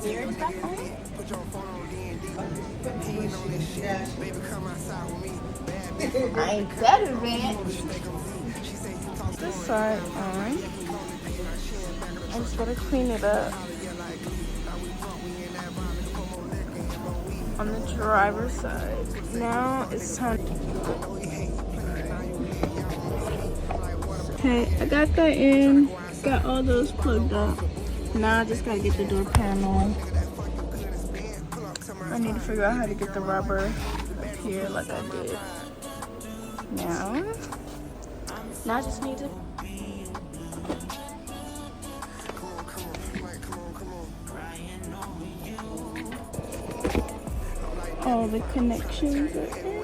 weird stuff on it. I ain't better than this side on. I just gotta clean it up on the driver's side. Now it's time. Okay, I got that in. Got all those plugged up. Now I just gotta get the door panel. I need to figure out how to get the rubber up here like I did. Now I just need to. All the connections are in.